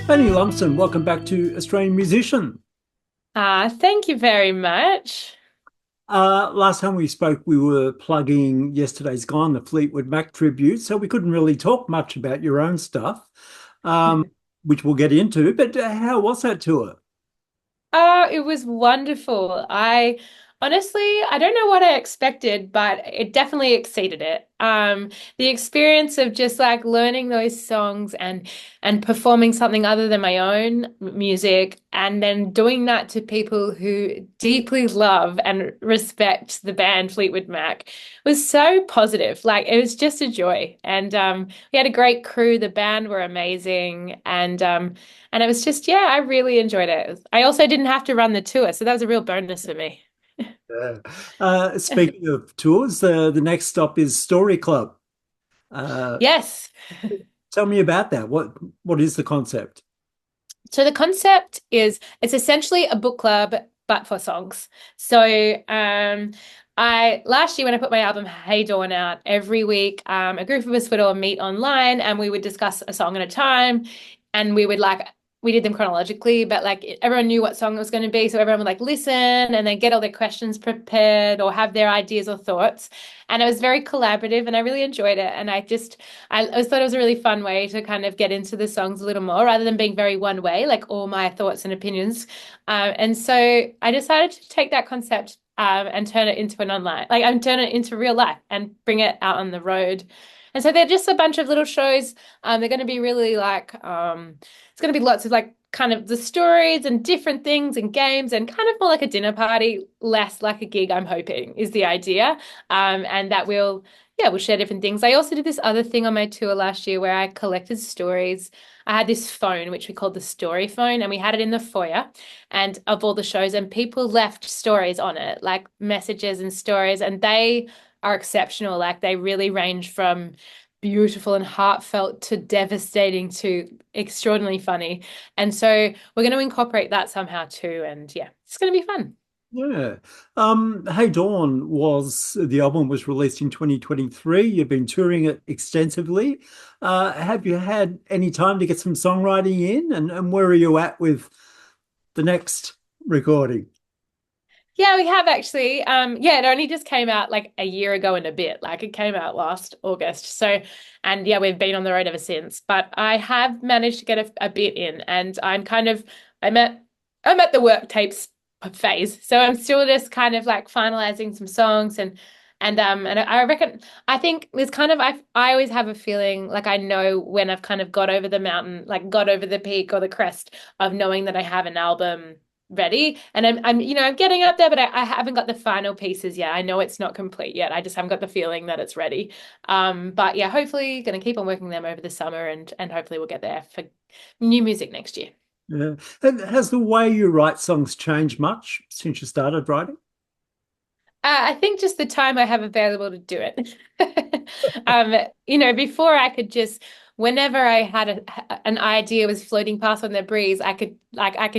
Fanny Lumsden, welcome back to Australian Musician. Thank you very much. Last time we spoke, we were plugging Yesterday's Gone, the Fleetwood Mac tribute, so we couldn't really talk much about your own stuff, um, which we'll get into. But how was that tour? It was wonderful. I don't know what I expected, but it definitely exceeded it. The experience of just like learning those songs and performing something other than my own music, and then doing that to people who deeply love and respect the band Fleetwood Mac was so positive. Like it was just a joy. And we had a great crew. The band were amazing, and it was just, yeah, I really enjoyed it. I also didn't have to run the tour, so that was a real bonus for me. Yeah. Speaking of tours, the next stop is Story Club. Uh, Yes. Tell me about that. What is the concept? So the concept is it's essentially a book club, but for songs. So I last year when I put my album Hey Dawn out, every week a group of us would all meet online and we would discuss a song at a time, and we did them chronologically, but like everyone knew what song it was going to be, so everyone would like listen and then get all their questions prepared or have their ideas or thoughts. And it was very collaborative and I really enjoyed it. And I thought it was a really fun way to kind of get into the songs a little more rather than being very one way, like all my thoughts and opinions. And so I decided to take that concept and turn it into an online, like and turn it into real life and bring it out on the road. And so they're just a bunch of little shows. They're going to be really it's going to be lots of like kind of the stories and different things and games and kind of more like a dinner party, less like a gig, I'm hoping, is the idea. And that we'll share different things. I also did this other thing on my tour last year where I collected stories. I had this phone, which we called the story phone, and we had it in the foyer and of all the shows, and people left stories on it, like messages and stories, and they are exceptional. Like they really range from beautiful and heartfelt to devastating to extraordinarily funny. And so we're going to incorporate that somehow too. And yeah, it's going to be fun. Yeah. Hey Dawn was the album was released in 2023. You've been touring it extensively. Have you had any time to get some songwriting in? And where are you at with the next recording? Yeah, we have actually. Yeah, it only just came out like a year ago and a bit. Like it came out last August. So, and yeah, we've been on the road ever since. But I have managed to get a bit in, and I'm at the work tapes phase. So I'm still just kind of like finalizing some songs and I reckon I think there's kind of I always have a feeling like I know when I've kind of got over the mountain, like got over the peak or the crest of knowing that I have an album ready, and I'm getting up there, but I haven't got the final pieces yet. I know it's not complete yet. I just haven't got the feeling that it's ready. But yeah, hopefully gonna keep on working them over the summer, and hopefully we'll get there for new music next year. Yeah. Has the way you write songs changed much since you started writing? I think just the time I have available to do it. Before I could just, whenever I had an idea was floating past on the breeze, I could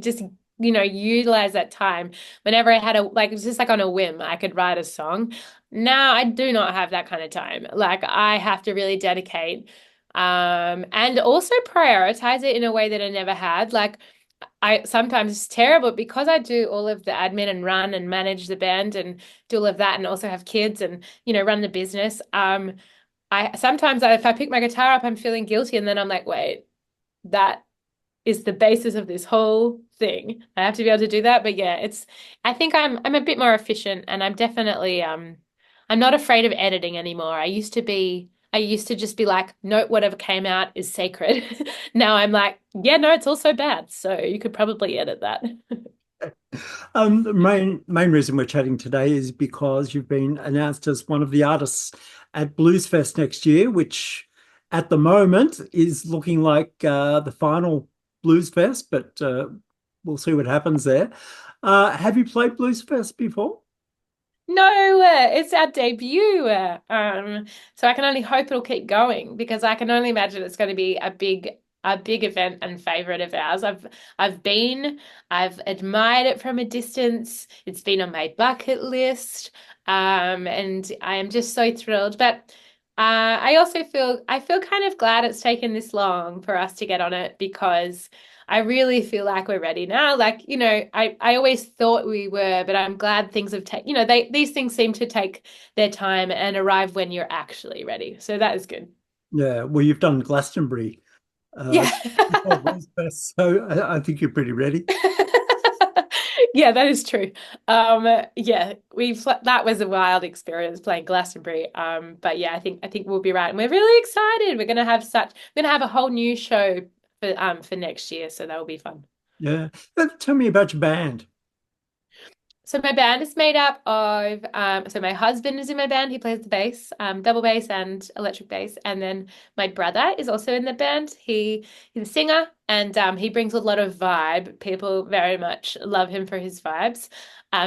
just, utilize that time. Whenever I had it was just like on a whim, I could write a song. Now I do not have that kind of time. Like I have to really dedicate, and also prioritize it in a way that I never had. Like I sometimes it's terrible because I do all of the admin and run and manage the band and do all of that and also have kids and run the business. I sometimes if I pick my guitar up, I'm feeling guilty, and then I'm like, wait, that is the basis of this whole thing. I have to be able to do that. But yeah, I think I'm a bit more efficient, and I'm definitely I'm not afraid of editing anymore. I used to just be like, no, whatever came out is sacred. Now I'm like, yeah, no, it's also bad. So you could probably edit that. The main reason we're chatting today is because you've been announced as one of the artists at Bluesfest next year, which at the moment is looking like the final Bluesfest, but we'll see what happens there. Have you played Bluesfest before? No, it's our debut. So I can only hope it'll keep going because I can only imagine it's going to be a big event and favorite of ours. I've admired it from a distance. It's been on my bucket list. And I am just so thrilled. But I feel kind of glad it's taken this long for us to get on it because I really feel like we're ready now. Like, I always thought we were, but I'm glad things have taken, these things seem to take their time and arrive when you're actually ready. So that is good. Yeah, well, you've done Glastonbury uh, Yeah. before Bluesfest, so I think you're pretty ready. Yeah, that is true. Yeah, that was a wild experience playing Glastonbury. But yeah, I think we'll be right. And we're really excited. We're gonna have a whole new show for next year, so that will be fun. Yeah. Tell me about your band. So my band is made up of so my husband is in my band. He plays the bass, double bass and electric bass. And then my brother is also in the band. He's a singer and he brings a lot of vibe. People very much love him for his vibes.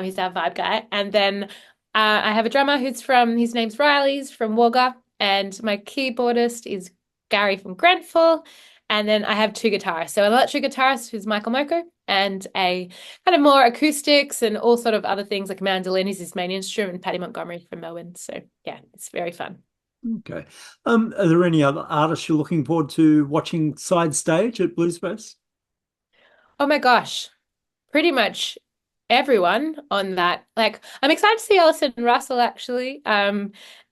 He's our vibe guy. And then I have a drummer his name's Riley, he's from Wagga, and my keyboardist is Gary from Grenfell. And then I have two guitarists. So an electric guitarist who's Michael Moko and a kind of more acoustics and all sort of other things like mandolin is his main instrument, Paddy Montgomery from Melbourne. So yeah, it's very fun. Okay. Are there any other artists you're looking forward to watching side stage at Bluesfest? Oh my gosh, pretty much everyone on that. Like, I'm excited to see Alison Russell actually.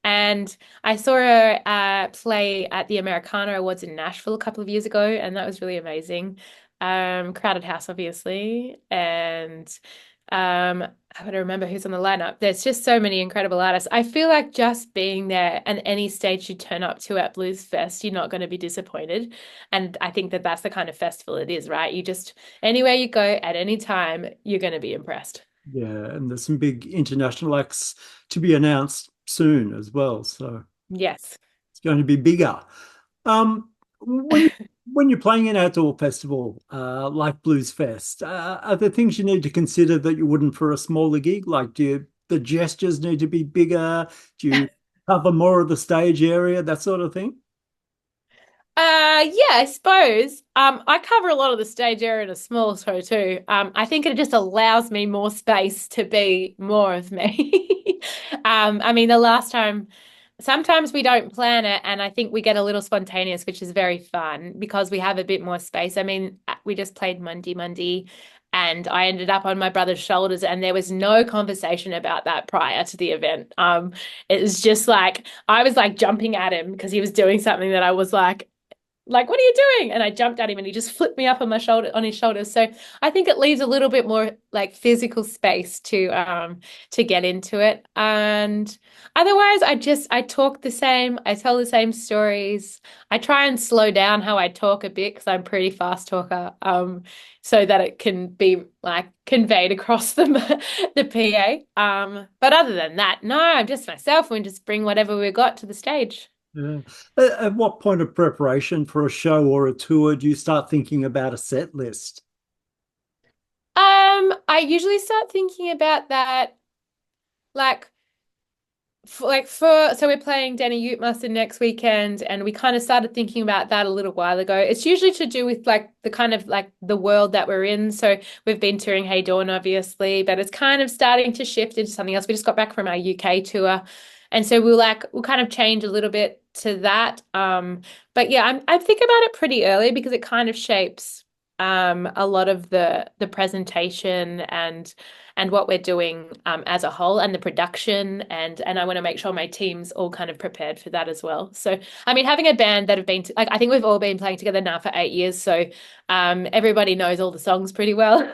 And I saw her play at the Americana Awards in Nashville a couple of years ago, and that was really amazing. Crowded House, obviously, and I gotta remember who's on the lineup. There's just so many incredible artists. I feel like just being there and any stage you turn up to at Blues Fest, you're not going to be disappointed. And I think that that's the kind of festival it is, right? You just anywhere you go at any time, you're going to be impressed. Yeah, and there's some big international acts to be announced soon as well. So Yes. it's going to be bigger. Um, when you're playing an outdoor festival like Blues Fest, are there things you need to consider that you wouldn't for a smaller gig? Like, the gestures need to be bigger? Do you cover more of the stage area, that sort of thing? Yeah, I suppose. I cover a lot of the stage area in a small show too. I think it just allows me more space to be more of me. I mean, the last time, sometimes we don't plan it, and I think we get a little spontaneous, which is very fun because we have a bit more space. I mean, we just played Monday, and I ended up on my brother's shoulders, and there was no conversation about that prior to the event. It was just like I was like jumping at him because he was doing something that I was like, what are you doing? And I jumped at him and he just flipped me up on my shoulder, on his shoulders. So I think it leaves a little bit more like physical space to get into it. And otherwise I talk the same, I tell the same stories. I try and slow down how I talk a bit because I'm a pretty fast talker. So that it can be like conveyed across the PA. But other than that, no, I'm just myself and just bring whatever we got to the stage. Yeah. At what point of preparation for a show or a tour do you start thinking about a set list? I usually start thinking about that like so we're playing Danny Ute next weekend and we kind of started thinking about that a little while ago. It's usually to do with like the kind of like the world that we're in. So we've been touring Hey Dawn obviously, but it's kind of starting to shift into something else. We just got back from our UK tour. And so we'll kind of change a little bit to that. But yeah, I think about it pretty early because it kind of shapes a lot of the presentation and what we're doing as a whole and the production and I want to make sure my team's all kind of prepared for that as well. So I mean having a band that have been like I think we've all been playing together now for 8 years, so everybody knows all the songs pretty well.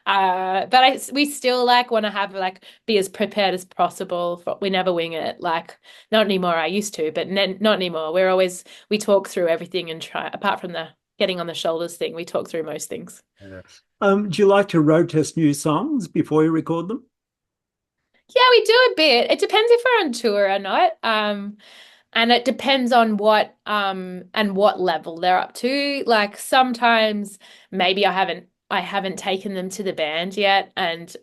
But we still like want to have like be as prepared as possible. We never wing it, like not anymore. I used to, but not anymore. We talk through everything and try apart from the getting on the shoulders thing, we talk through most things. Yeah. Do you like to road test new songs before you record them? Yeah, we do a bit. It depends if we're on tour or not. And it depends on what and what level they're up to. Like sometimes maybe I haven't taken them to the band yet and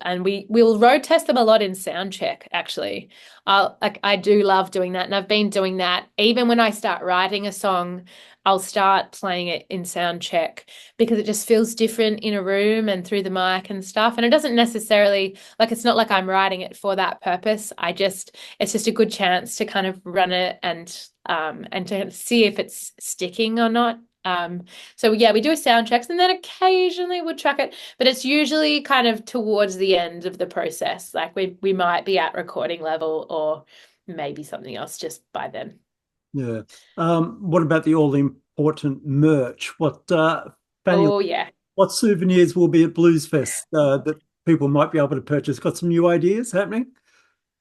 we'll road test them a lot in sound check actually. I do love doing that and I've been doing that even when I start writing a song. I'll start playing it in sound check because it just feels different in a room and through the mic and stuff. And it doesn't necessarily like it's not like I'm writing it for that purpose. It's just a good chance to kind of run it and to see if it's sticking or not. So yeah, we do sound checks and then occasionally we'll track it, but it's usually kind of towards the end of the process. Like we might be at recording level or maybe something else just by then. Yeah. What about the all important merch? Fanny, Oh yeah. what souvenirs will be at Bluesfest that people might be able to purchase? Got some new ideas happening?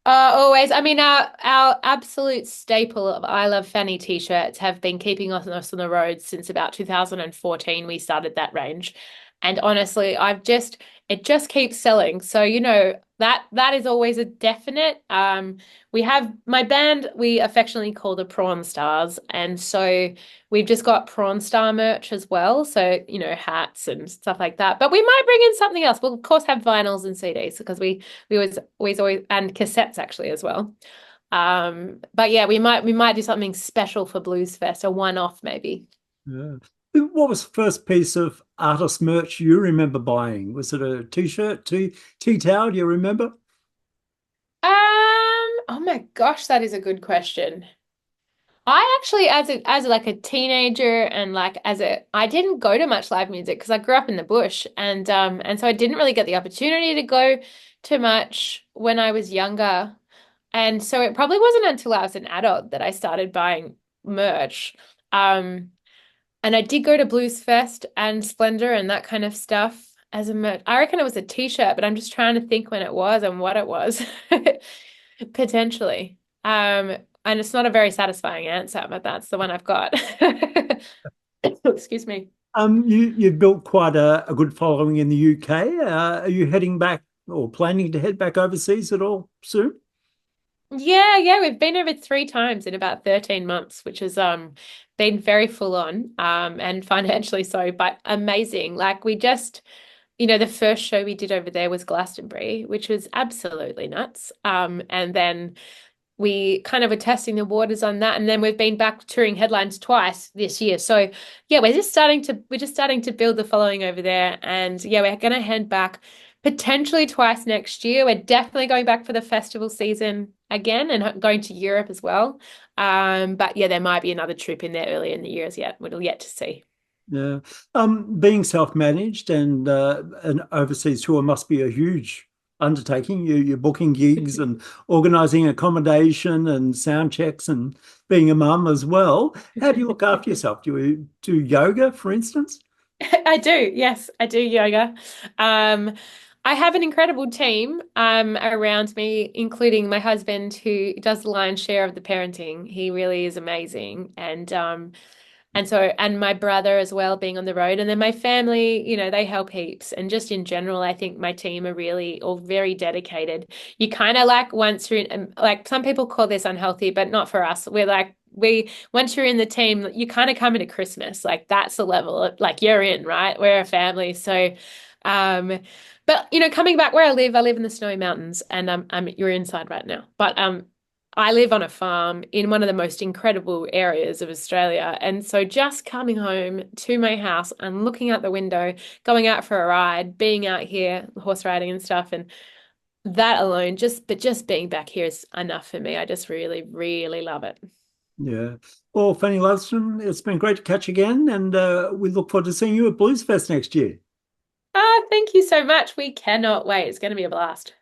Always. I mean, our absolute staple of I Love Fanny t-shirts have been keeping us on the road since about 2014. We started that range. And honestly, it just keeps selling. So, that is always a definite. We have my band, we affectionately call the Prawn Stars. And so we've just got Prawn Star merch as well. So, hats and stuff like that. But we might bring in something else. We'll of course have vinyls and CDs because we always and cassettes actually as well. But yeah, we might do something special for Blues Fest, a one-off maybe. Yeah. What was the first piece of artist merch you remember buying? Was it a t-shirt, tea towel? Do you remember? Oh my gosh, that is a good question. I actually, as like a teenager and like I didn't go to much live music because I grew up in the bush and so I didn't really get the opportunity to go to much when I was younger. And so it probably wasn't until I was an adult that I started buying merch. Um, and I did go to Blues Fest and Splendor and that kind of stuff as a merch. I reckon it was a t-shirt, but I'm just trying to think when it was and what it was. Potentially. And it's not a very satisfying answer, but that's the one I've got. Excuse me. You've built quite a good following in the UK. Are you heading back or planning to head back overseas at all soon? Yeah, we've been over 3 times in about 13 months, which has been very full on and financially so, but amazing. Like we just, the first show we did over there was Glastonbury, which was absolutely nuts. And then we kind of were testing the waters on that, and then we've been back touring headlines twice this year. So yeah, we're just starting to build the following over there, and yeah, we're gonna head back potentially twice next year. We're definitely going back for the festival season again, and going to Europe as well. But yeah, there might be another trip in there early in the year as yet. We'll yet to see. Yeah. Being self-managed and an overseas tour must be a huge undertaking. You're booking gigs and organizing accommodation and sound checks and being a mum as well. How do you look after yourself? Do you do yoga, for instance? I do. Yes, I do yoga. Um, I have an incredible team around me, including my husband, who does the lion's share of the parenting. He really is amazing, and my brother as well, being on the road, and then my family, they help heaps. And just in general, I think my team are really all very dedicated. You kind of like once you're in, like some people call this unhealthy, but not for us. We're like we once you're in the team, you kind of come into Christmas. Like that's the level, like you're in, right? We're a family. So, um, but coming back where I live in the snowy mountains, and you're inside right now. But I live on a farm in one of the most incredible areas of Australia. And so just coming home to my house and looking out the window, going out for a ride, being out here, horse riding and stuff, and that alone, just being back here is enough for me. I just really, really love it. Yeah. Well, Fanny Lumsden, it's been great to catch you again, and we look forward to seeing you at Bluesfest next year. Thank you so much. We cannot wait. It's going to be a blast.